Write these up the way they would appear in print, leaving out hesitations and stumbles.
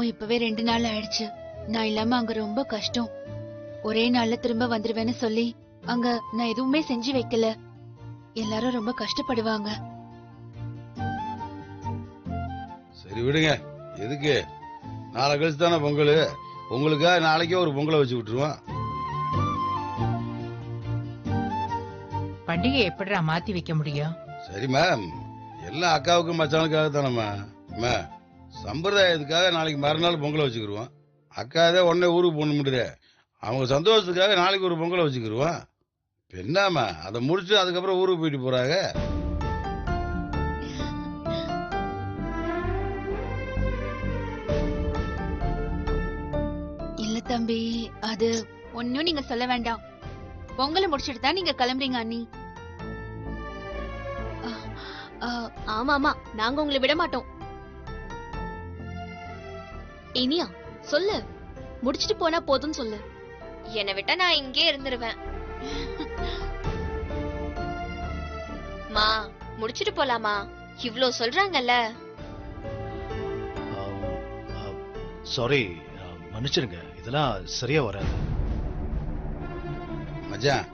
இப்பவே 2 நாள் ஆயிடுச்சு. நான் இல்லாம அங்க ரொம்ப கஷ்டம். ஒரே நாள்ல திரும்ப வந்துருவேன்னு சொல்லி அங்க நான் எதுவுமே செஞ்சு வைக்கல. எல்லாரும் ரொம்ப கஷ்டப்படுவாங்க. சரி விடுங்க, எதுக்கு? நாளை கழிச்சு தானே பொங்கல். உங்களுக்காக நாளைக்கே ஒரு பொங்கலை வச்சு விட்டுருவோம். பண்டிகை எப்படிடா மாத்தி வைக்க முடியும்? சரி மேம், எல்லாம் அக்காவுக்கும் மச்சானுக்காக தானம்மா. சம்பிரதாயத்துக்காக நாளைக்கு மறுநாள் பொங்கலை வச்சுக்கிருவோம். அக்காதே உடனே ஊருக்கு போன முடியுது. அவங்க சந்தோஷத்துக்காக நாளைக்கு ஒரு பொங்கலை வச்சுக்கிருவோம். என்னம்மா அதை முடிச்சு அதுக்கப்புறம் ஊருக்கு போயிட்டு போறாங்க. இல்ல தம்பி, அது ஒன்னும் நீங்க சொல்ல வேண்டாம். பொங்கலை முடிச்சிட்டு தான் நீங்க கிளம்புறீங்க அண்ணி. ஆமா ஆமா, நாங்க உங்களை விட மாட்டோம். இனியா சொல்லு, முடிச்சிட்டு போனா போதும் சொல்லு. என்னை விட்டா நான் இங்கே இருந்துருவேன். மா முடிச்சிட்டு போலாமா? இவ்ளோ சொல்றாங்கல்ல. சாரி, மன்னிச்சிருங்க, இதெல்லாம் சரியா வராது. மச்சான்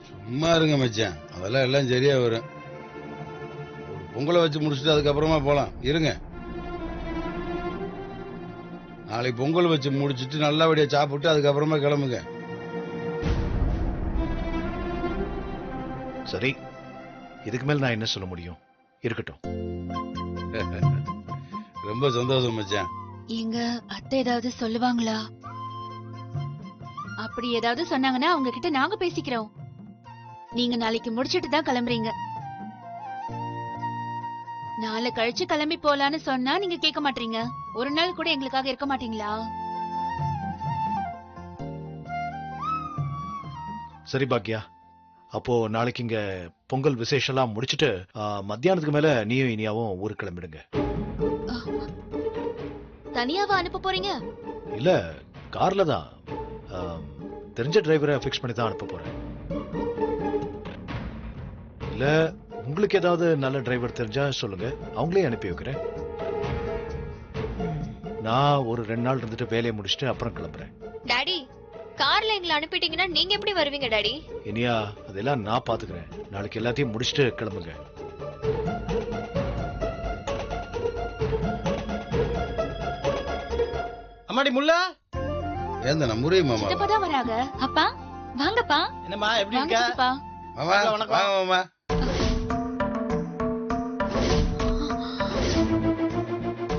சும்மா இருங்க மச்சான், அதெல்லாம் எல்லாம் சரியா வரும். ஒரு பொங்கலை வச்சு முடிச்சுட்டு அதுக்கப்புறமா போலாம். இருங்க, நாளைக்கு பொங்கல் வச்சு முடிச்சுட்டு நல்லபடியா சாப்பிட்டு அதுக்கப்புறமா கிளம்புங்க. சரி, இதுக்கு மேல நான் என்ன சொல்ல முடியும்? இருக்கட்டும். ரொம்ப சந்தோஷம் மச்சான். எங்க அத்தை ஏதாவது சொல்லுவாங்களா? அப்படி ஏதாவது சொன்னாங்கன்னா அவங்க கிட்ட நாங்க பேசிக்கிறோம். நீங்க நாளைக்கு முடிச்சிட்டு தான் கிளம்புறீங்க. நாளை கழிச்சு கிளம்பி போலான்னு சொன்னா நீங்க கேட்க மாட்டீங்க. ஒரு நாள் கூட எங்களுக்காக இருக்க மாட்டீங்களா? சரி பாக்கியா, அப்போ நாளைக்கு இங்க பொங்கல் விசேஷம் முடிச்சிட்டு மத்தியானத்துக்கு மேல நீயும் இனியாவும் ஊருக்கு கிளம்பிடுங்க. தனியாவா அனுப்ப போறீங்க? இல்ல, கார்ல தான். தெரிஞ்ச டிரைவரை ஃபிக்ஸ் பண்ணி தான் அனுப்ப போறேன். இல்ல உங்களுக்கு ஏதாவது நல்ல டிரைவர் தெரிஞ்சா சொல்லுங்க, அவங்களே அனுப்பி வைக்கிறேன். நான் ஒரு 2 நாள் இருந்துட்டு வேலையை முடிச்சுட்டு அப்புறம் கிளம்புறேன். டாடி, கார்ல எங்களை அனுப்பிட்டீங்கன்னா நீங்க எப்படி வருவீங்க டாடி? இனியா, அதெல்லாம் நான் பாத்துக்கிறேன். நாளைக்கு எல்லாத்தையும் முடிச்சுட்டு கிளம்புங்க. அம்மாடி முல்லா, ஏந்த நம்முறை மாமா. சித்தப்பா வராங்க. அப்பா வாங்கப்பா. என்னம்மா எப்படி வாங்க இருக்க? சித்தப்பா. மாமா வணக்கம். வாங்க மாமா.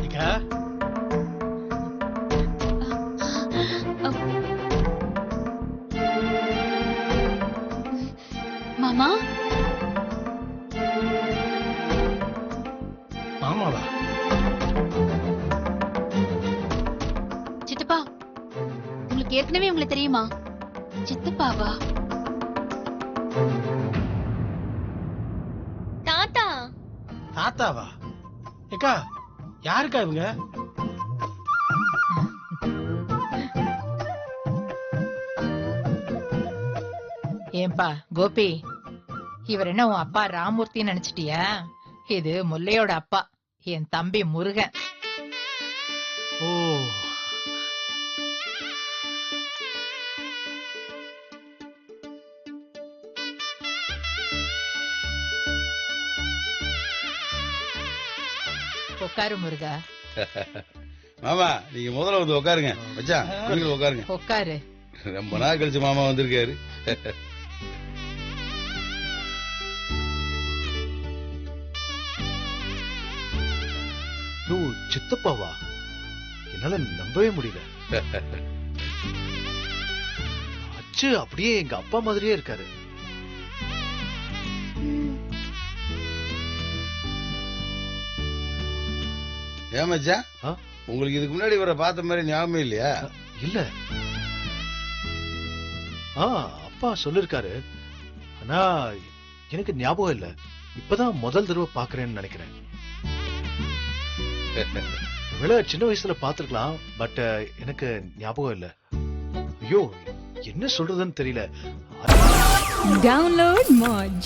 இக்கா, மாமா மாமாவா? சித்தப்பா, உங்களுக்கு ஏற்கனவே உங்களுக்கு தெரியுமா? சித்தப்பாவா? தாத்தா. தாத்தாவா? ஏக்கா, யாருக்கா இவங்க? ஏன்பா கோபி, இவர் என்ன உன் அப்பா ராமூர்த்தி நினைச்சிட்டியா? இது முல்லையோட அப்பா, என் தம்பி முருகன். ஓ, உட்காரு முருகா, மாமா நீங்க முதல்ல வந்து உட்காருங்க. மச்சான் நீங்களும் உட்காருங்க. உட்காரு. ரொம்ப நாள் கழிச்சு மாமா வந்திருக்காரு. ஓ, சித்தப்பாவா? என்னால நம்பவே முடியல. அச்சு அப்படியே எங்க அப்பா மாதிரியே இருக்காரு. ஏன் மச்சான், உங்களுக்கு இதுக்கு முன்னாடி இவரை பார்த்த மாதிரி ஞாபகம் இல்லையா? இல்ல, அப்பா சொல்லிருக்காரு, ஆனா எனக்கு ஞாபகம் இல்ல. இப்பதான் முதல் தடவை பாக்குறேன்னு நினைக்கிறேன். சின்ன வயசுல பாத்துருக்கலாம், பட் எனக்கு ஞாபகம் இல்ல. ஐயோ, என்ன சொல்றதுன்னு தெரியல. Download Moj.